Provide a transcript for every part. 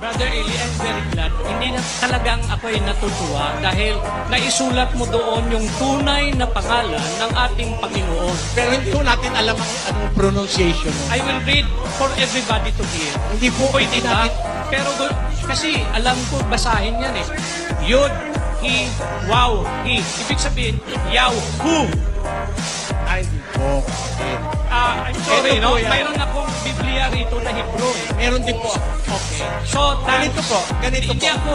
Brother Eli, I'm very glad. Hindi na talagang ako'y natutuwa dahil naisulat mo doon yung tunay na pangalan ng ating Panginoon. Pero hindi ko natin alam ang anong pronunciation. I will read for everybody to hear. Hindi po Pwede ba? Pero kasi alam ko basahin yan eh. Yod, He, Wow, He. Ibig sabihin, Yaw, Who. Ay, hindi po. I'm sorry, Ito no? po yan. Mayroon akong Biblia rito na Hebrew eh. Meron din po. Okay. So, Ganito po. Ganito hindi po. ako,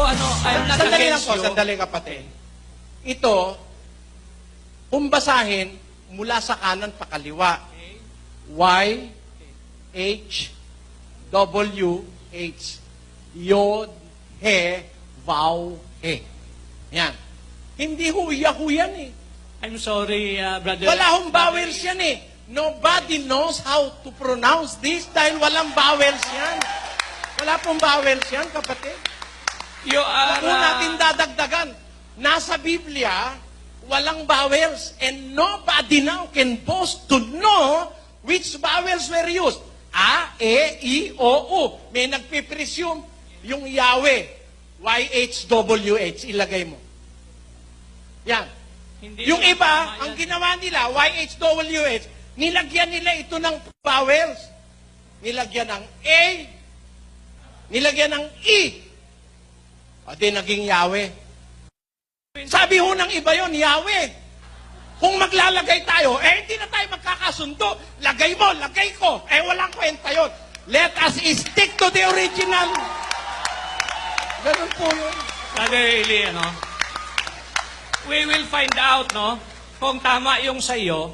I'm not Sandali lang against po, you. sandali kapatid. Ito, kung basahin, mula sa kanan pa kaliwa. Y, H, W, H. Yod, He, Vav, He. Yan. Hindi huya-huyan eh. I'm sorry, brother. Wala hong vowels yan eh. Nobody knows how to pronounce this dahil walang vowels yan. Wala pong vowels yan, kapatid. You are... Kung natin dadagdagan, nasa Biblia, walang vowels and nobody now can boast to know which vowels were used. A, E, I, O, U. May nagpipresume yung Yahweh. Y-H-W-H. Ilagay mo. Yan. Hindi Yung yan iba, tama ang yan. ginawa nila, YHWH, nilagyan nila ito ng vowels. Nilagyan ng A, nilagyan ng E. O di naging Yahweh. Sabi ho ng iba yon Yahweh. Kung maglalagay tayo, hindi na tayo magkakasundo. Lagay mo, lagay ko. Walang kwenta yon. Let us stick to the original. Ganun po yun. Brother Eli, we will find out, no? Kung tama yung sa iyo,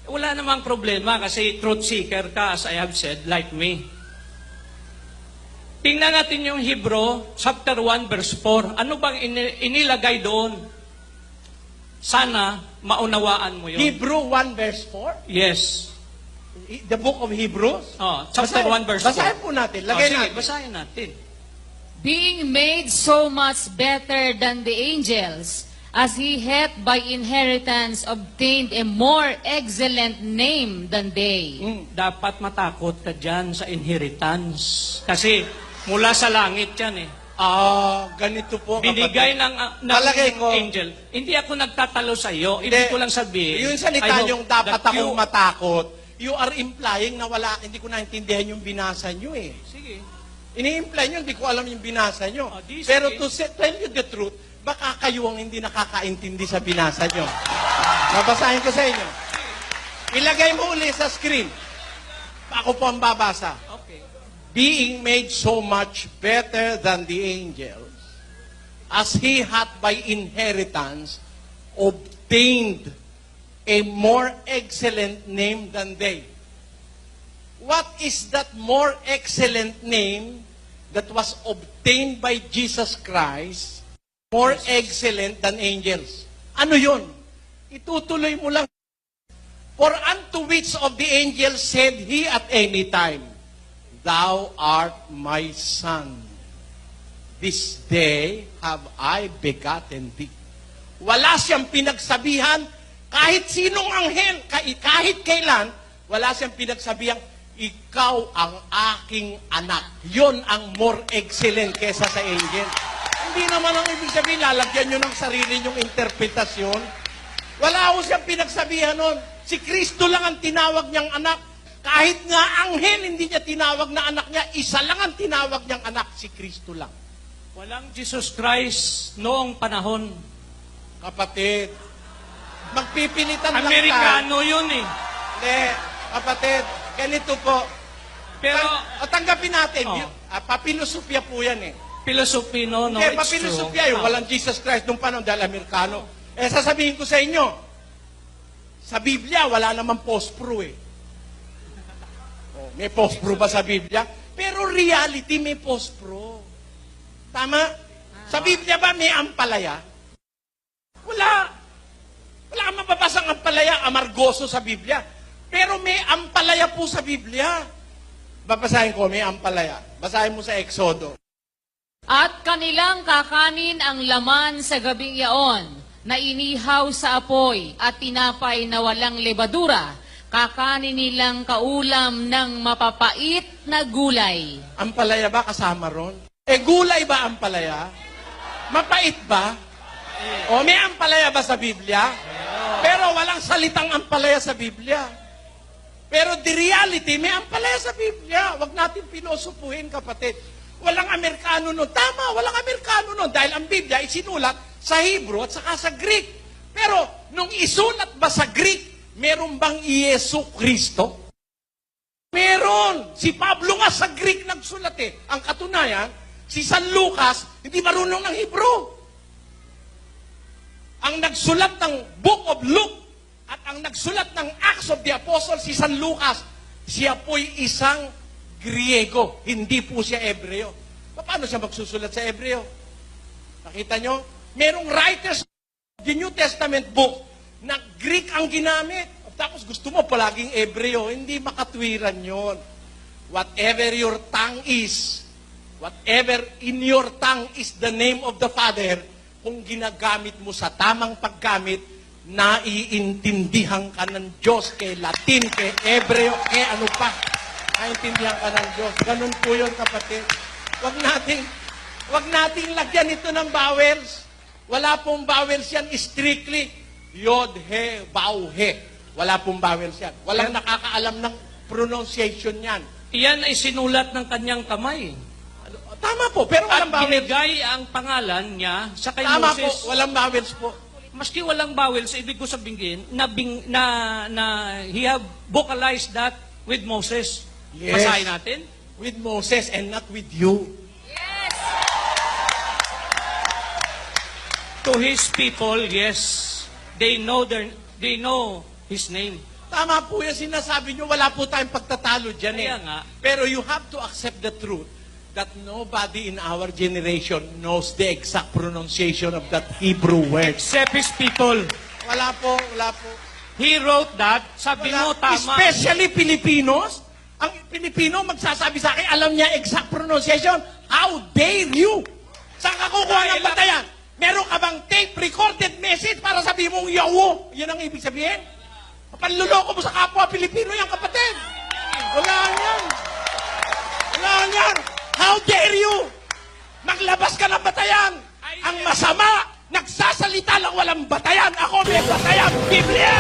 wala namang problema kasi truth seeker ka, as I have said, like me. Tingnan natin yung Hebrew, chapter 1, verse 4. Ano bang inilagay doon? Sana maunawaan mo yun. Hebrew 1 verse 4. Yes. The book of Hebrews. Chapter 1, verse 4. Basahin po natin. Lagay Sige, natin. basahin natin. Being made so much better than the angels, as he hath by inheritance obtained a more excellent name than they. Dapat matakot ka dyan sa inheritance. Kasi mula sa langit yan eh. Ganito po. Binigay kapatid. ng Palagay ko, angel. Hindi ako nagtatalo sa iyo. Ibig ko lang sabihin. Yung salita I hope yung dapat that akong matakot, you are implying na wala, hindi ko naintindihan yung binasa nyo eh. Sige. Ini-imply nyo, hindi ko alam yung binasa nyo. this Pero is- to tell you the truth, baka kayo ang hindi nakakaintindi sa binasa nyo. Babasahin ko sa inyo. Ilagay mo uli sa screen. Ako po ang babasa. Okay. Being made so much better than the angels, as he hath by inheritance obtained a more excellent name than they. What is that more excellent name that was obtained by Jesus Christ, more excellent than angels? Ano yun? Itutuloy mo lang. For unto which of the angels said he at any time, Thou art my son. This day have I begotten thee. Wala siyang pinagsabihan, kahit sinong anghel, kahit kailan, wala siyang pinagsabihan, ikaw ang aking anak. Yon ang more excellent kesa sa angel. Hindi naman ang ibig sabihin, lalagyan nyo ng sarili nyong interpretasyon. Wala ako siyang pinagsabihan nun. Si Kristo lang ang tinawag niyang anak. Kahit nga anghel, hindi niya tinawag na anak niya, isa lang ang tinawag niyang anak, si Kristo lang. Walang Jesus Christ noong panahon. Kapatid, magpipilitan lang Amerikano yun eh. Hindi, kapatid, ganito po. Pero, Tanggapin natin, Oh. papilosofya po yan eh. philosophy, no, Hindi, it's true. papilosofya yung walang Jesus Christ nung panahon dahil Amerikano. Sasabihin ko sa inyo, sa Biblia, wala namang post-pro eh. May post-pro ba sa Biblia? Pero reality, may post-pro. Tama? Sa Biblia ba may ampalaya? Wala. Wala kang mababasang ampalaya, amargoso sa Biblia. Pero may ampalaya po sa Biblia. Babasahin ko, may ampalaya. Basahin mo sa Exodo. At kanilang kakanin ang laman sa gabing yaon, na inihaw sa apoy at tinapay na walang lebadura, kakanin nilang kaulam ng mapapait na gulay. Ampalaya ba kasama ron? Gulay ba ang palaya? Mapait ba? O may ampalaya ba sa Biblia? Pero walang salitang ampalaya sa Biblia. Pero the reality, may ampalaya sa Biblia. Huwag natin pilosopuhin, kapatid. Walang Amerikano nun. Tama, walang Amerikano nun. Dahil ang Biblia ay sinulat sa Hebrew at saka sa Greek. Pero nung isulat ba sa Greek, meron bang Yesu Kristo? Meron. Si Pablo nga sa Greek nagsulat eh. Ang katunayan, si San Lucas, hindi marunong ng Hebrew. Ang nagsulat ng Book of Luke at ang nagsulat ng Acts of the Apostles, si San Lucas, siya po'y isang Griego. Hindi po siya Ebreo. Paano siya magsusulat sa Ebreo? Nakita nyo? Merong writers of the New Testament book na Greek ang ginamit. Tapos gusto mo palaging Ebreo. Hindi makatwiran yon. Whatever your tongue is, whatever in your tongue is the name of the Father, kung ginagamit mo sa tamang paggamit, naiintindihan ka ng Diyos, kay Latin, kay Ebreo, kay ano pa. Naiintindihan ka ng Diyos. Ganun po yun, kapatid. Wag nating lagyan ito ng vowels. Wala pong vowels yan. Strictly, yod, he, baw, he. Wala pong vowels yan. Walang nakakaalam ng pronunciation yan. Iyan ay sinulat ng kanyang kamay. Tama po, pero At walang vowels. binigay ang pangalan niya sa kay Tama po, Moses. walang vowels po. Maski walang vowels, ibig ko sabihin na he have vocalized that with Moses. Yes. Basahin natin. With Moses and not with you. To his people, yes, they know his name. Tama po yung sinasabi nyo, wala po tayong pagtatalo dyan eh. Kaya nga. Pero you have to accept the truth that nobody in our generation knows the exact pronunciation of that Hebrew word. Except his people. Wala po, wala po. He wrote that, sabi mo tama. Especially Filipinos. Ang Pilipino magsasabi sa akin, alam niya exact pronunciation. How dare you? Saan ka kukuha ng batayan? Meron ka bang tape recorded message para sabihin mong yawo? Yan ang ibig sabihin? Panluloko mo sa kapwa Pilipino yan, kapatid. Wala yan. Wala yan. How dare you? Maglabas ka ng batayan. Ang masama, nagsasalita lang walang batayan. Ako may batayan. Biblia!